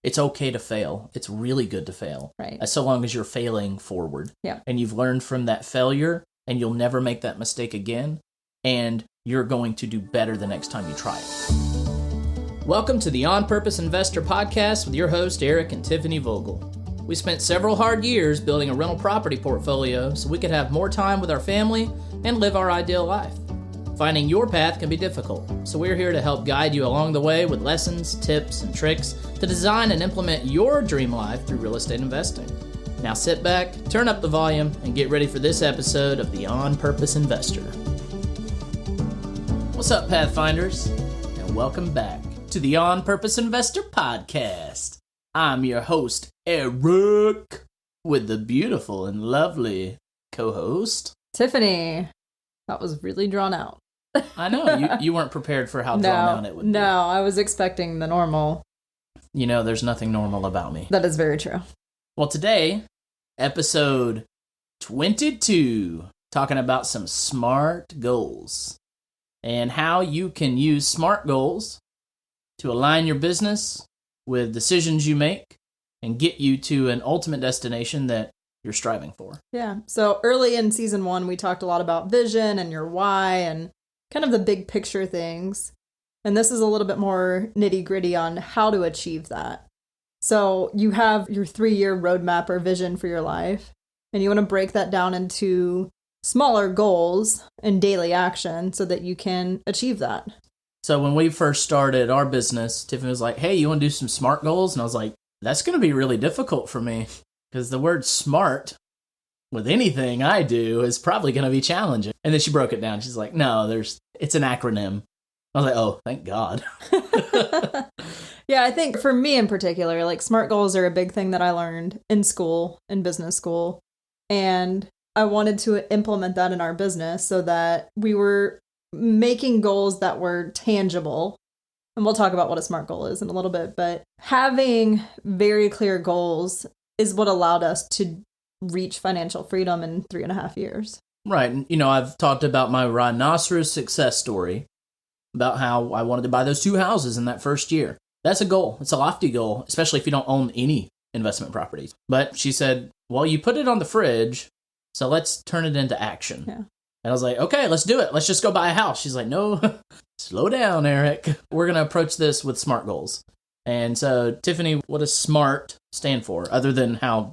it's okay to fail. It's really good to fail. Right. So long as you're failing forward. Yeah. And you've learned from that failure, and you'll never make that mistake again, and you're going to do better the next time you try it. Welcome to the On Purpose Investor Podcast with your host, Eric and Tiffany Vogel. We spent several hard years building a rental property portfolio so we could have more time with our family and live our ideal life. Finding your path can be difficult, so we're here to help guide you along the way with lessons, tips, and tricks to design and implement your dream life through real estate investing. Now sit back, turn up the volume, and get ready for this episode of the On Purpose Investor. What's up, Pathfinders? And welcome back to the On Purpose Investor Podcast. I'm your host, Eric, with the beautiful and lovely co-host, Tiffany. That was really drawn out. I know, you weren't prepared for how drawn out it would be. No, I was expecting the normal. You know, there's nothing normal about me. That is very true. Well, today, episode 22, talking about some SMART goals and how you can use SMART goals to align your business with decisions you make and get you to an ultimate destination that you're striving for. Yeah. So early in season 1, we talked a lot about vision and your why and kind of the big picture things. And this is a little bit more nitty gritty on how to achieve that. So you have your 3-year roadmap or vision for your life, and you want to break that down into smaller goals and daily action so that you can achieve that. So when we first started our business, Tiffany was like, hey, you want to do some SMART goals? And I was like, that's going to be really difficult for me because the word SMART with anything I do is probably going to be challenging. And then she broke it down. She's like, no, it's an acronym. I was like, oh, thank God. Yeah, I think for me in particular, like SMART goals are a big thing that I learned in school, in business school. And I wanted to implement that in our business so that we were making goals that were tangible. And we'll talk about what a SMART goal is in a little bit. But having very clear goals is what allowed us to reach financial freedom in 3.5 years. Right. And, you know, I've talked about my rhinoceros success story, about how I wanted to buy those 2 houses in that first year. That's a goal. It's a lofty goal, especially if you don't own any investment properties. But she said, well, you put it on the fridge, so let's turn it into action. Yeah. And I was like, okay, let's do it. Let's just go buy a house. She's like, no, slow down, Eric. We're going to approach this with SMART goals. And so, Tiffany, what does SMART stand for, other than how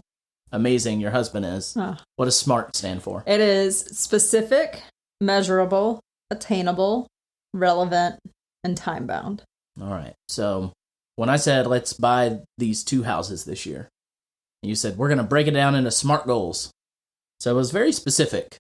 amazing your husband is? What does SMART stand for? It is specific, measurable, attainable, relevant, and time-bound. All right. So when I said, let's buy these 2 houses this year, you said, we're going to break it down into SMART goals. So it was very specific.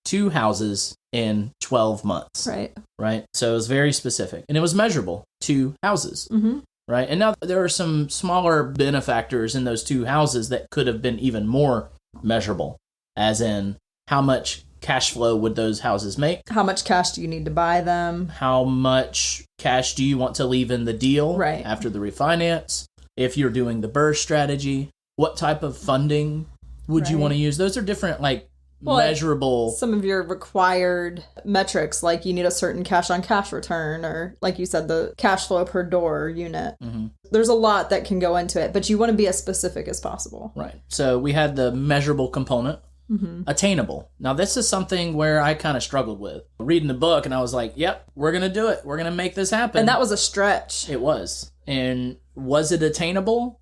2 houses in 12 months. Right. So it was very specific. And it was measurable. 2 houses. Mm-hmm. Right. And now there are some smaller benefactors in those 2 houses that could have been even more measurable, as in how much cash flow would those houses make? How much cash do you need to buy them? How much cash do you want to leave in the deal after the refinance? If you're doing the BRRRR strategy, what type of funding would you want to use? Those are different, measurable. Some of your required metrics, like you need a certain cash on cash return, or like you said, the cash flow per door unit. Mm-hmm. There's a lot that can go into it, but you want to be as specific as possible. Right. So we had the measurable component. Mm-hmm. Attainable. Now, this is something where I kind of struggled with. Reading the book, and I was like, yep, we're going to do it. We're going to make this happen. And that was a stretch. It was. And was it attainable?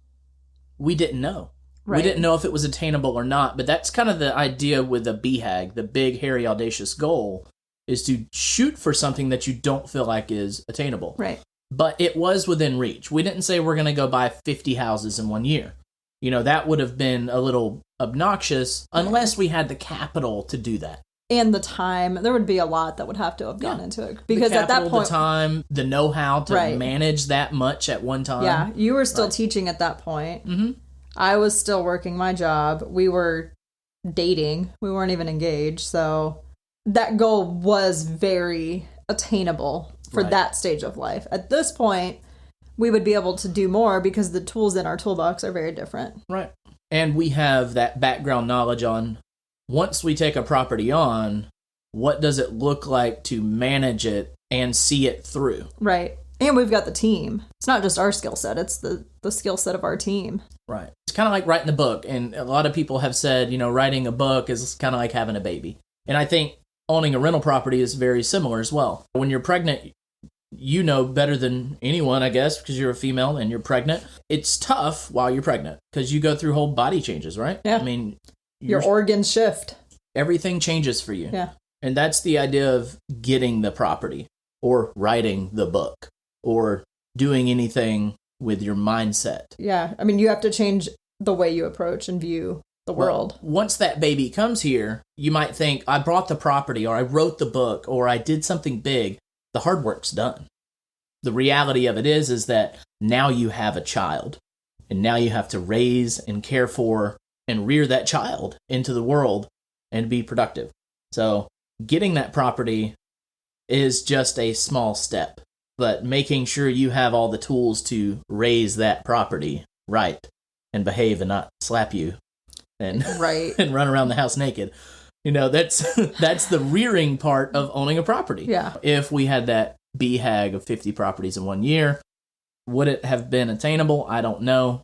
We didn't know. Right. We didn't know if it was attainable or not, but that's kind of the idea with a BHAG, the big, hairy, audacious goal, is to shoot for something that you don't feel like is attainable. Right. But it was within reach. We didn't say we're going to go buy 50 houses in 1 year. You know, that would have been a little obnoxious unless we had the capital to do that. And the time. There would be a lot that would have to have gone into it. Because the capital, at that point, the time, the know-how to manage that much at one time. Yeah, you were still teaching at that point. Mm-hmm. I was still working my job. We were dating. We weren't even engaged. So that goal was very attainable for that stage of life. At this point, we would be able to do more because the tools in our toolbox are very different. Right. And we have that background knowledge on, once we take a property on, what does it look like to manage it and see it through? Right. And we've got the team. It's not just our skill set, it's the skill set of our team. Right. It's kind of like writing a book. And a lot of people have said, writing a book is kind of like having a baby. And I think owning a rental property is very similar as well. When you're pregnant, you know better than anyone, I guess, because you're a female and you're pregnant. It's tough while you're pregnant because you go through whole body changes, right? Yeah. I mean, your organs shift. Everything changes for you. Yeah. And that's the idea of getting the property or writing the book or doing anything with your mindset. Yeah. I mean, you have to change the way you approach and view the world. Once that baby comes here, you might think, I bought the property or I wrote the book or I did something big. The hard work's done. The reality of it is that now you have a child and now you have to raise and care for and rear that child into the world and be productive. So getting that property is just a small step, but making sure you have all the tools to raise that property right and behave and not slap you and, right. and run around the house naked. That's the rearing part of owning a property. Yeah. If we had that BHAG of 50 properties in 1 year, would it have been attainable? I don't know.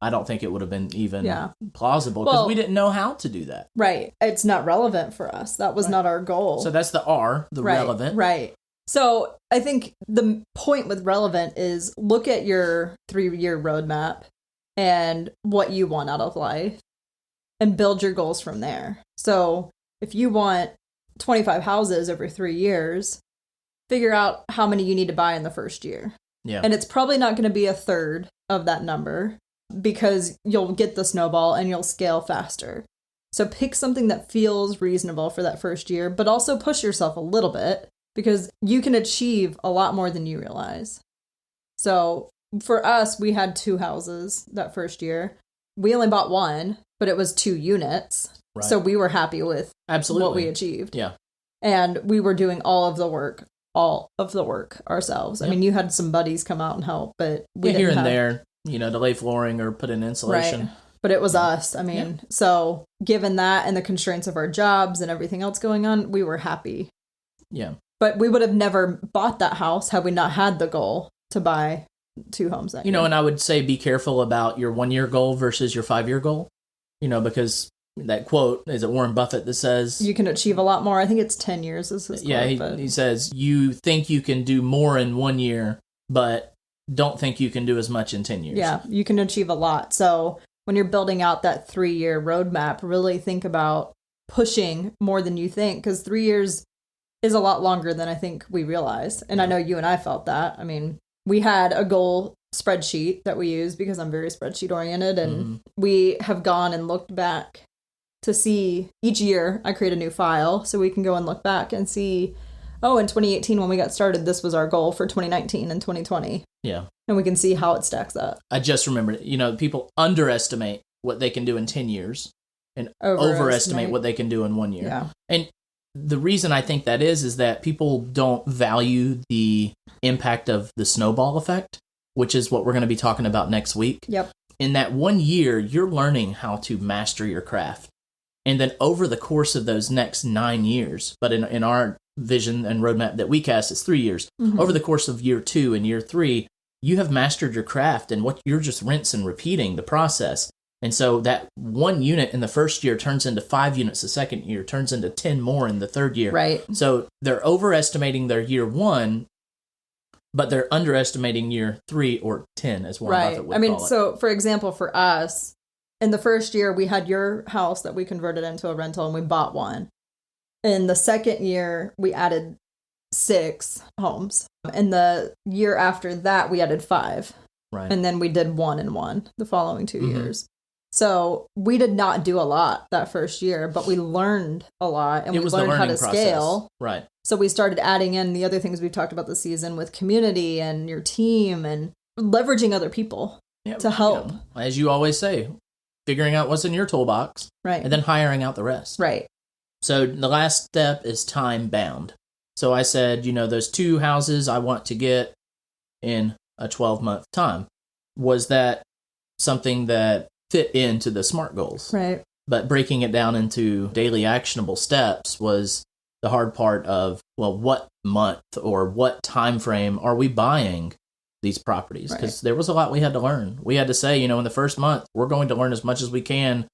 I don't think it would have been even plausible because we didn't know how to do that. Right. It's not relevant for us. That was not our goal. So that's the R, the relevant. Right. So I think the point with relevant is look at your 3-year roadmap and what you want out of life and build your goals from there. So if you want 25 houses over 3 years, figure out how many you need to buy in the first year. Yeah. And it's probably not going to be a third of that number because you'll get the snowball and you'll scale faster. So pick something that feels reasonable for that first year, but also push yourself a little bit because you can achieve a lot more than you realize. So for us, we had 2 houses that first year. We only bought 1, but it was 2 units. Right. So we were happy with what we achieved. Yeah. And we were doing all of the work ourselves. Yep. I mean, you had some buddies come out and help, but we didn't here and there, to lay flooring or put in insulation. Right. But it was us. I mean, so given that and the constraints of our jobs and everything else going on, we were happy. Yeah. But we would have never bought that house had we not had the goal to buy 2 homes that year. And I would say be careful about your 1-year goal versus your 5-year goal, because that quote, is it Warren Buffett that says... You can achieve a lot more. I think it's 10 years is his quote. Yeah, he says, you think you can do more in 1 year, but don't think you can do as much in 10 years. Yeah, you can achieve a lot. So when you're building out that 3-year roadmap, really think about pushing more than you think, because 3 years is a lot longer than I think we realize. And I know you and I felt that. I mean, we had a goal spreadsheet that we use because I'm very spreadsheet oriented, and we have gone and looked back to see each year. I create a new file so we can go and look back and see, in 2018 when we got started, this was our goal for 2019 and 2020. Yeah. And we can see how it stacks up. I just remembered, people underestimate what they can do in 10 years and overestimate what they can do in 1 year. Yeah. And the reason I think that is that people don't value the impact of the snowball effect, which is what we're going to be talking about next week. Yep. In that 1 year, you're learning how to master your craft. And then over the course of those next 9 years, but in our vision and roadmap that we cast, it's 3 years. Mm-hmm. Over the course of year 2 and year 3, you have mastered your craft, and what you're just rinse and repeating the process. And so that 1 unit in the first year turns into 5 units the second year, turns into 10 more in the third year. Right. So they're overestimating their year 1, but they're underestimating year 3 or 10, as Warren Buffett would call it. So for example, for us, in the first year, we had your house that we converted into a rental, and we bought 1. In the second year, we added 6 homes. In the year after that, we added 5. Right. And then we did 1 and 1 the following 2 years. So we did not do a lot that first year, but we learned a lot, and we learned how to scale. Right. So we started adding in the other things we've talked about this season with community and your team and leveraging other people to help. As you always say, figuring out what's in your toolbox, right, and then hiring out the rest. Right. So the last step is time bound. So I said, those 2 houses I want to get in a 12-month time. Was that something that fit into the SMART goals? Right. But breaking it down into daily actionable steps was the hard part of, well, what month or what time frame are we buying these properties? Because there was a lot we had to learn. We had to say, in the first month, we're going to learn as much as we can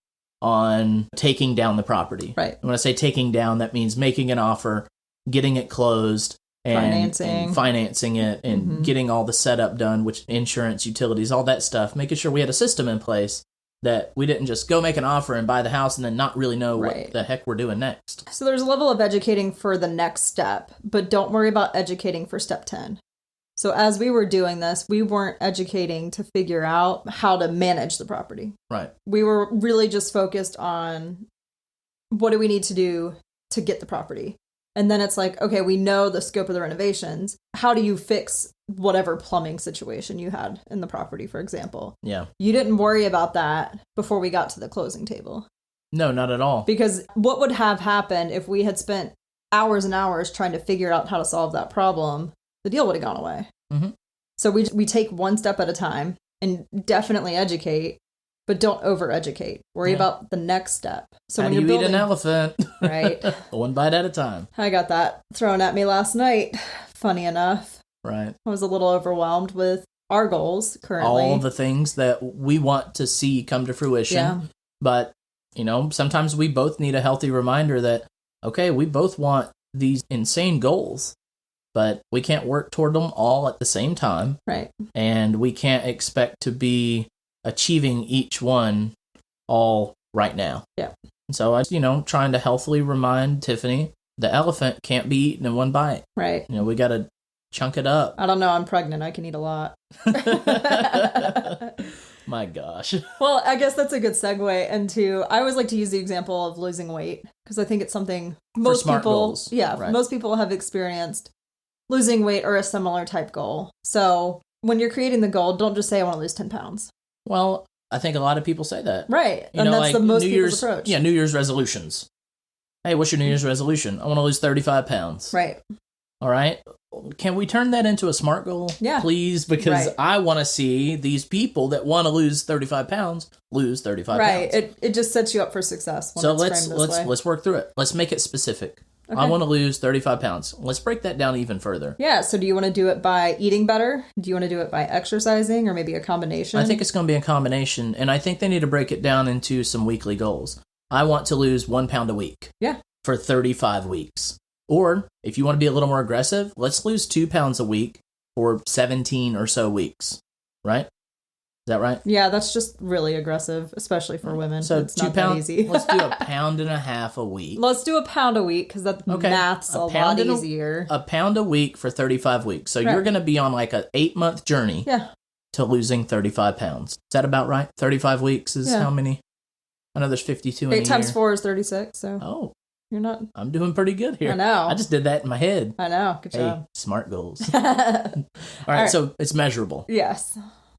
on taking down the property. Right. And when I say taking down, that means making an offer, getting it closed, and financing it, and getting all the setup done, which insurance, utilities, all that stuff, making sure we had a system in place that we didn't just go make an offer and buy the house and then not really know what the heck we're doing next. So there's a level of educating for the next step, but don't worry about educating for step 10. So as we were doing this, we weren't educating to figure out how to manage the property. Right. We were really just focused on what do we need to do to get the property. And then it's like, okay, we know the scope of the renovations. How do you fix whatever plumbing situation you had in the property, for example? Yeah. You didn't worry about that before we got to the closing table. No, not at all. Because what would have happened if we had spent hours and hours trying to figure out how to solve that problem? The deal would have gone away. Mm-hmm. So we take one step at a time and definitely educate, but don't over-educate. Worry about the next step. So how when do you're you building, eat an elephant? Right. One bite at a time. I got that thrown at me last night. Funny enough. Right. I was a little overwhelmed with our goals currently. All the things that we want to see come to fruition. Yeah. But, sometimes we both need a healthy reminder that, okay, we both want these insane goals, but we can't work toward them all at the same time. Right. And we can't expect to be achieving each one all right now. Yeah. And so I, trying to healthily remind Tiffany, the elephant can't be eaten in one bite. Right. We got to chunk it up. I don't know. I'm pregnant. I can eat a lot. My gosh. Well, I guess that's a good segue into, I always like to use the example of losing weight because I think it's something most people, goals. Right. Most people have experienced losing weight or a similar type goal. So when you're creating the goal, don't just say, I want to lose 10 pounds. Well, I think a lot of people say that. Right. And that's like the most people's approach. Yeah, New Year's resolutions. Hey, what's your New Year's resolution? I want to lose 35 pounds. Right. All right. Can we turn that into a SMART goal? Yeah. Please? Because I want to see these people that want to lose 35 pounds lose 35 pounds. Right. It just sets you up for success. When So it's framed this way. let's work through it. Let's make it specific. Okay. I want to lose 35 pounds. Let's break that down even further. Yeah. So do you want to do it by eating better? Do you want to do it by exercising or maybe a combination? I think it's going to be a combination. And I think they need to break it down into some weekly goals. I want to lose 1 pound a week. Yeah. For 35 weeks. Or if you want to be a little more aggressive, let's lose 2 pounds a week for 17 or so weeks. Right? Is that right? Yeah, that's just really aggressive, especially for women. So it's 2 not pounds. that easy. Let's do 1.5 pounds a week. Let's do 1 pound a week because that math's a lot easier. 1 pound a week for 35 weeks. So you're going to be on like an 8-month journey to losing 35 pounds. Is that about right? 35 weeks is how many? I know there's 52 in a year. 8 times 4 is 36. So you're not. I'm doing pretty good here. I know. I just did that in my head. I know. Good job. SMART goals. All right. So it's measurable. Yes.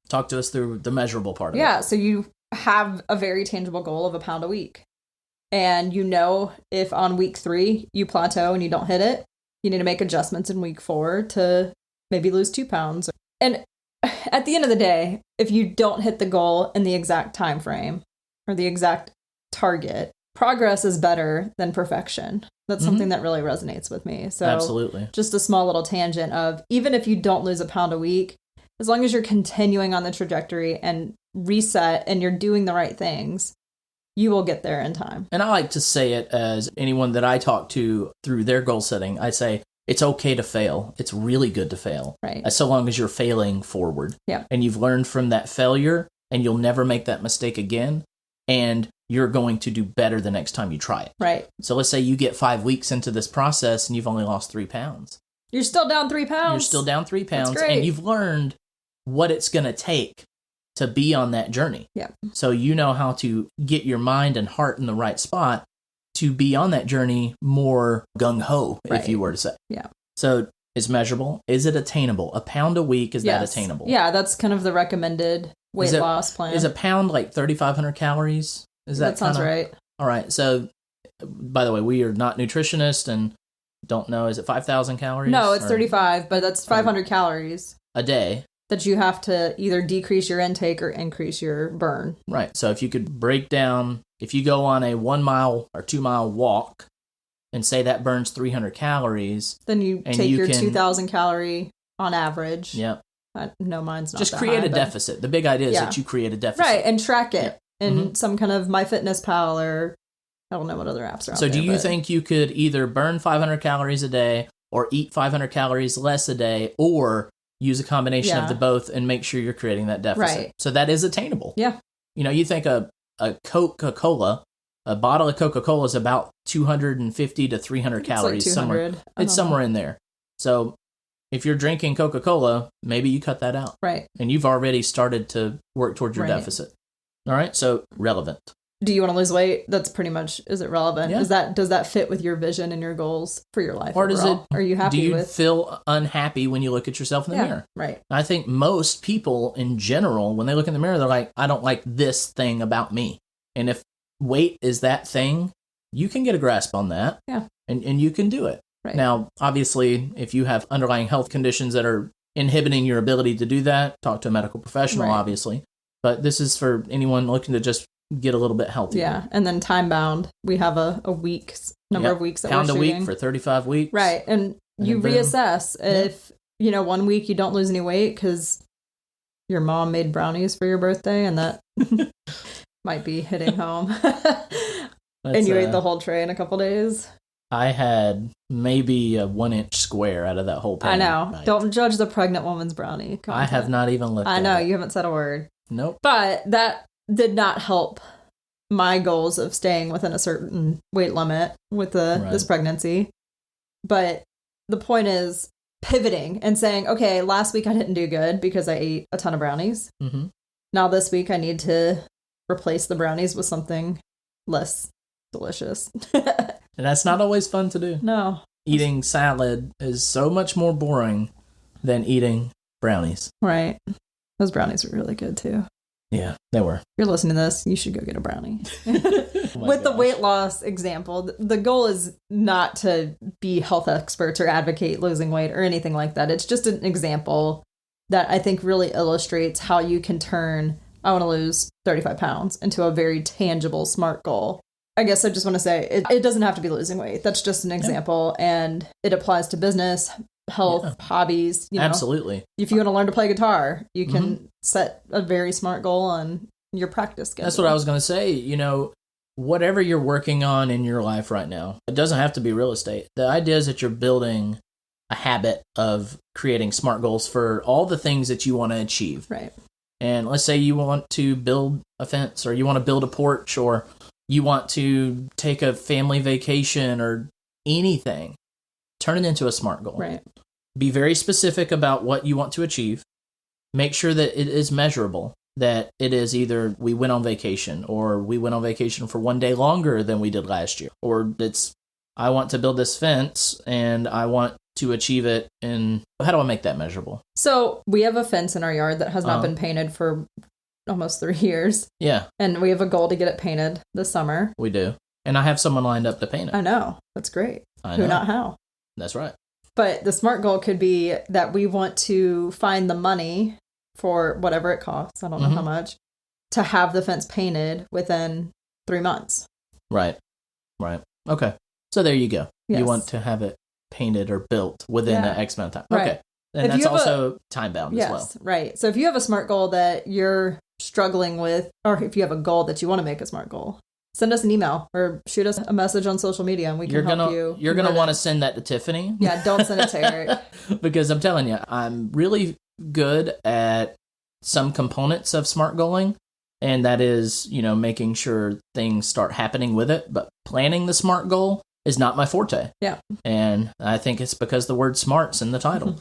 Talk to us through the measurable part of it. Yeah, so you have a very tangible goal of 1 pound a week. And if on week 3 you plateau and you don't hit it, you need to make adjustments in week 4 to maybe lose 2 pounds. And at the end of the day, if you don't hit the goal in the exact time frame or the exact target, progress is better than perfection. That's something that really resonates with me. So absolutely. Just a small little tangent of even if you don't lose 1 pound a week, as long as you're continuing on the trajectory and reset and you're doing the right things, you will get there in time. And I like to say it as anyone that I talk to through their goal setting, I say, it's okay to fail. It's really good to fail. Right. So long as you're failing forward. Yeah. And you've learned from that failure and you'll never make that mistake again. And you're going to do better the next time you try it. Right. So let's say you get 5 weeks into this process and you've only lost 3 pounds. You're still down 3 pounds. You're still down 3 pounds. That's great. And you've learned what it's going to take to be on that journey. Yeah. So you know how to get your mind and heart in the right spot to be on that journey more gung-ho, if you were to say. Yeah. So it's measurable. Is it attainable? 1 pound a week, is that attainable? Yeah, that's kind of the recommended weight loss plan. Is a pound like 3,500 calories? That sounds right. All right. So, by the way, we are not nutritionists and don't know. Is it 5,000 calories? No, it's 35, but that's 500 calories. A day. That you have to either decrease your intake or increase your burn. Right. So if you could break down, if you go on a 1 mile or 2 mile walk and say that burns 300 calories. Then you take your 2,000 calorie on average. Yep. No, mine's not just that create high, a deficit. The big idea is that you create a deficit. Right, and track it in some kind of MyFitnessPal or I don't know what other apps are out so there. So do you think you could either burn 500 calories a day or eat 500 calories less a day or use a combination of the both and make sure you're creating that deficit? Right. So that is attainable. Yeah. You know, you think a Coca-Cola, a bottle of Coca-Cola is about 250 to 300 calories. Like 200. It's somewhere in there. So if you're drinking Coca-Cola, maybe you cut that out. Right. And you've already started to work towards your deficit. All right. So relevant. Do you want to lose weight? That's pretty much, is it relevant? Yeah. Does that fit with your vision and your goals for your life? Or does it, are you happy do you with? feel unhappy when you look at yourself in the mirror? Right. I think most people in general, when they look in the mirror, they're like, I don't like this thing about me. And if weight is that thing, you can get a grasp on that. Yeah. And you can do it. Right. Now, obviously, if you have underlying health conditions that are inhibiting your ability to do that, talk to a medical professional, obviously. But this is for anyone looking to just get a little bit healthier. Yeah, and then time bound. We have a week, number of weeks that we're shooting. Pound a week for 35 weeks. Right, and you reassess. If, 1 week you don't lose any weight because your mom made brownies for your birthday and that might be hitting home. And you ate the whole tray in a couple days. I had maybe a 1-inch square out of that whole pan. I know. Right. Don't judge the pregnant woman's brownie content. I have not even looked at it. I know, you haven't said a word. Nope. But that did not help my goals of staying within a certain weight limit with this pregnancy. But the point is pivoting and saying, okay, last week I didn't do good because I ate a ton of brownies. Mm-hmm. Now this week I need to replace the brownies with something less delicious. And that's not always fun to do. No. Eating salad is so much more boring than eating brownies. Right. Those brownies were really good too. Yeah, they were. If you're listening to this, you should go get a brownie. With the weight loss example, the goal is not to be health experts or advocate losing weight or anything like that. It's just an example that I think really illustrates how you can turn, I want to lose 35 pounds, into a very tangible, smart goal. I guess I just want to say it doesn't have to be losing weight. That's just an example, and it applies to business, health, hobbies. Absolutely. If you want to learn to play guitar, you can set a very smart goal on your practice schedule. That's what I was going to say. Whatever you're working on in your life right now, it doesn't have to be real estate. The idea is that you're building a habit of creating smart goals for all the things that you want to achieve. Right. And let's say you want to build a fence, or you want to build a porch, or you want to take a family vacation, or anything. Turn it into a SMART goal. Right. Be very specific about what you want to achieve. Make sure that it is measurable, that it is either we went on vacation, or we went on vacation for 1 day longer than we did last year, or it's I want to build this fence and I want to achieve it in, how do I make that measurable? So we have a fence in our yard that has not been painted for almost 3 years. Yeah. And we have a goal to get it painted this summer. We do. And I have someone lined up to paint it. I know. That's great. Who, not how. That's right. But the SMART goal could be that we want to find the money for whatever it costs, I don't know how much, to have the fence painted within 3 months. Right. Okay. So there you go. Yes. You want to have it painted or built within an X amount of time. Right. Okay. And that's also time bound as well. Yes, right. So if you have a SMART goal that you're struggling with, or if you have a goal that you want to make a SMART goal, send us an email or shoot us a message on social media and we can help you. You're going to want to send that to Tiffany. Yeah, don't send it to Eric. Because I'm telling you, I'm really good at some components of SMART goaling. And that is, making sure things start happening with it. But planning the SMART goal is not my forte. Yeah. And I think it's because the word smart's in the title.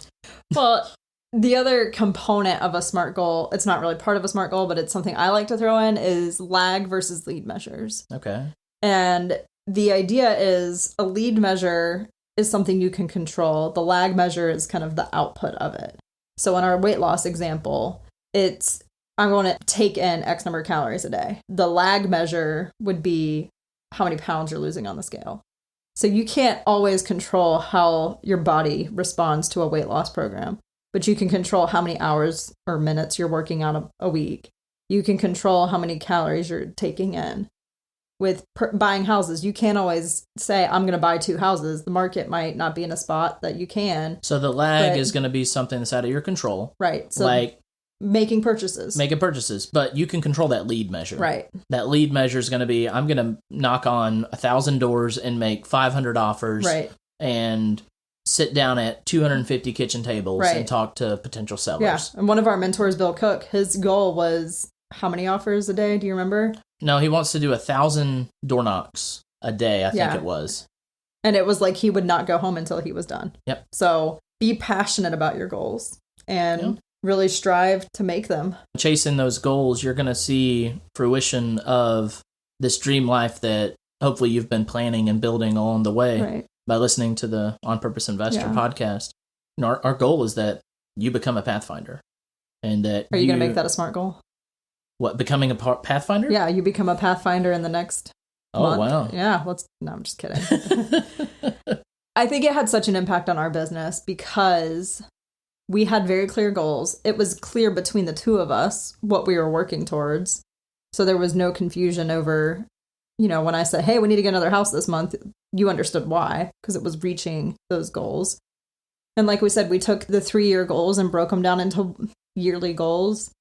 Well, the other component of a SMART goal, it's not really part of a SMART goal, but it's something I like to throw in, is lag versus lead measures. Okay. And the idea is a lead measure is something you can control. The lag measure is kind of the output of it. So in our weight loss example, it's I'm going to take in X number of calories a day. The lag measure would be how many pounds you're losing on the scale. So you can't always control how your body responds to a weight loss program, but you can control how many hours or minutes you're working out a week. You can control how many calories you're taking in. with buying houses. You can't always say, I'm going to buy 2 houses. The market might not be in a spot that you can. So the lag is going to be something that's out of your control. Right. So like making purchases. But you can control that lead measure. Right. That lead measure is going to be, I'm going to knock on 1,000 doors and make 500 offers. Right. And sit down at 250 kitchen tables and talk to potential sellers. Yeah. And one of our mentors, Bill Cook, his goal was how many offers a day? Do you remember? No, he wants to do 1,000 door knocks a day, I think it was. And it was like he would not go home until he was done. Yep. So be passionate about your goals and really strive to make them. Chasing those goals, you're going to see fruition of this dream life that hopefully you've been planning and building along the way by listening to the On Purpose Investor podcast. You know, our goal is that you become a Pathfinder. And that Are you going to make that a SMART goal? What, becoming a Pathfinder? Yeah, you become a Pathfinder in the next month. Wow. Yeah, no, I'm just kidding. I think it had such an impact on our business because we had very clear goals. It was clear between the two of us what we were working towards. So there was no confusion over, you know, when I said, hey, we need to get another house this month, you understood why, because it was reaching those goals. And like we said, we took the 3-year goals and broke them down into yearly goals,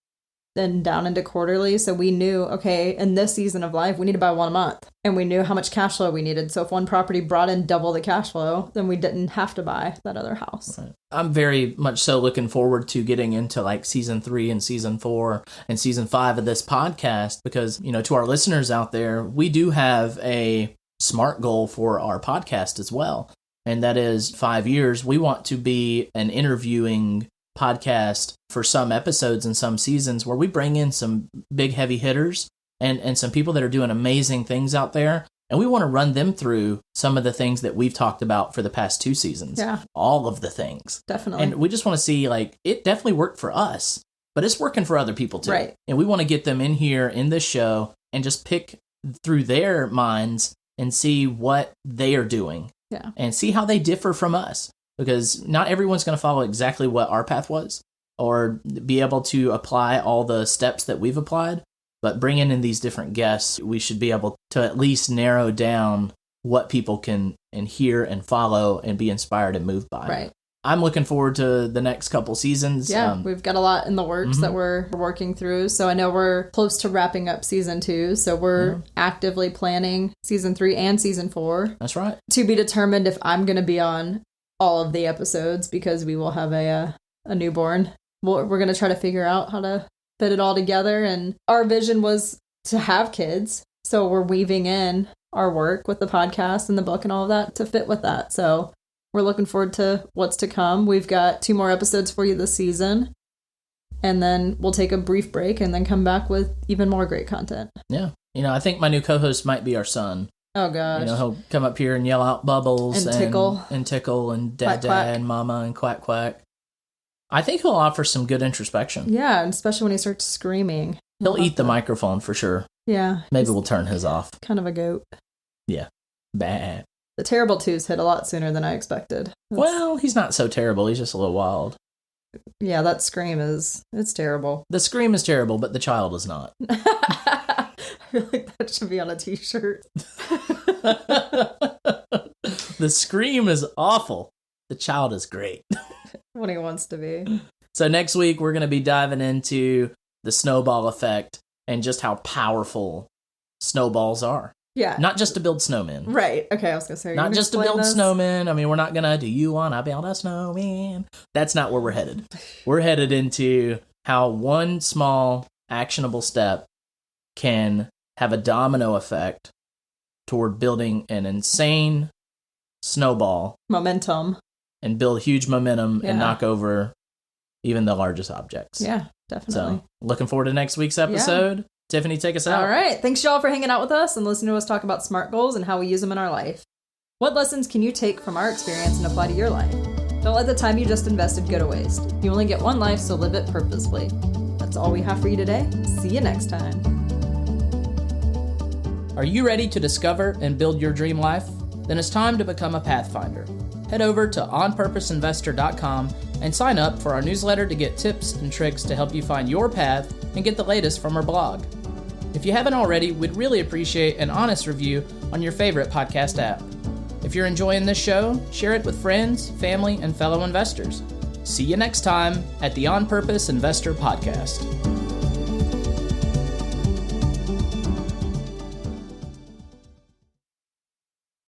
then down into quarterly. So we knew, okay, in this season of life, we need to buy 1 a month. And we knew how much cash flow we needed. So if one property brought in double the cash flow, then we didn't have to buy that other house. Right. I'm very much so looking forward to getting into like season 3 and season 4 and season 5 of this podcast because, you know, to our listeners out there, we do have a SMART goal for our podcast as well. And that is 5 years. We want to be an interviewing podcast for some episodes and some seasons where we bring in some big heavy hitters and some people that are doing amazing things out there. And we want to run them through some of the things that we've talked about for the past 2 seasons. Yeah. All of the things. Definitely. And we just want to see, like, it definitely worked for us, but it's working for other people too. Right. And we want to get them in here in this show and just pick through their minds and see what they are doing. Yeah. And see how they differ from us. Because not everyone's going to follow exactly what our path was or be able to apply all the steps that we've applied. But bringing in these different guests, we should be able to at least narrow down what people can and hear and follow and be inspired and moved by. Right. I'm looking forward to the next couple seasons. Yeah, we've got a lot in the works that we're working through. So I know we're close to wrapping up season 2. So we're actively planning season 3 and season 4. That's right. To be determined if I'm going to be on all of the episodes because we will have a newborn. We're going to try to figure out how to fit it all together. And our vision was to have kids. So we're weaving in our work with the podcast and the book and all of that to fit with that. So we're looking forward to what's to come. We've got 2 more episodes for you this season. And then we'll take a brief break and then come back with even more great content. Yeah. You know, I think my new co-host might be our son. Oh, gosh. You know, he'll come up here and yell out bubbles and tickle and dad, quack, quack. and mama and quack, quack. I think he'll offer some good introspection. Yeah, and especially when he starts screaming. He'll eat the microphone for sure. Yeah. Maybe we'll turn his off. Kind of a goat. Yeah. Bad. The terrible 2s hit a lot sooner than I expected. Well, he's not so terrible. He's just a little wild. Yeah, that scream it's terrible. The scream is terrible, but the child is not. I feel like that should be on a t-shirt. The scream is awful. The child is great. When he wants to be. So next week, we're going to be diving into the snowball effect and just how powerful snowballs are. Yeah. Not just to build snowmen. Right. Okay, I was going to say. Not just to build snowmen. I mean, we're not going to, do you want to build a snowman? That's not where we're headed. We're headed into how one small actionable step can have a domino effect toward building an insane snowball. Momentum. And build huge momentum and knock over even the largest objects. Yeah, definitely. So, looking forward to next week's episode. Yeah. Tiffany, take us out. All right. Thanks, y'all, for hanging out with us and listening to us talk about SMART goals and how we use them in our life. What lessons can you take from our experience and apply to your life? Don't let the time you just invested go to waste. You only get one life, so live it purposefully. That's all we have for you today. See you next time. Are you ready to discover and build your dream life? Then it's time to become a Pathfinder. Head over to onpurposeinvestor.com and sign up for our newsletter to get tips and tricks to help you find your path and get the latest from our blog. If you haven't already, we'd really appreciate an honest review on your favorite podcast app. If you're enjoying this show, share it with friends, family, and fellow investors. See you next time at the On Purpose Investor Podcast.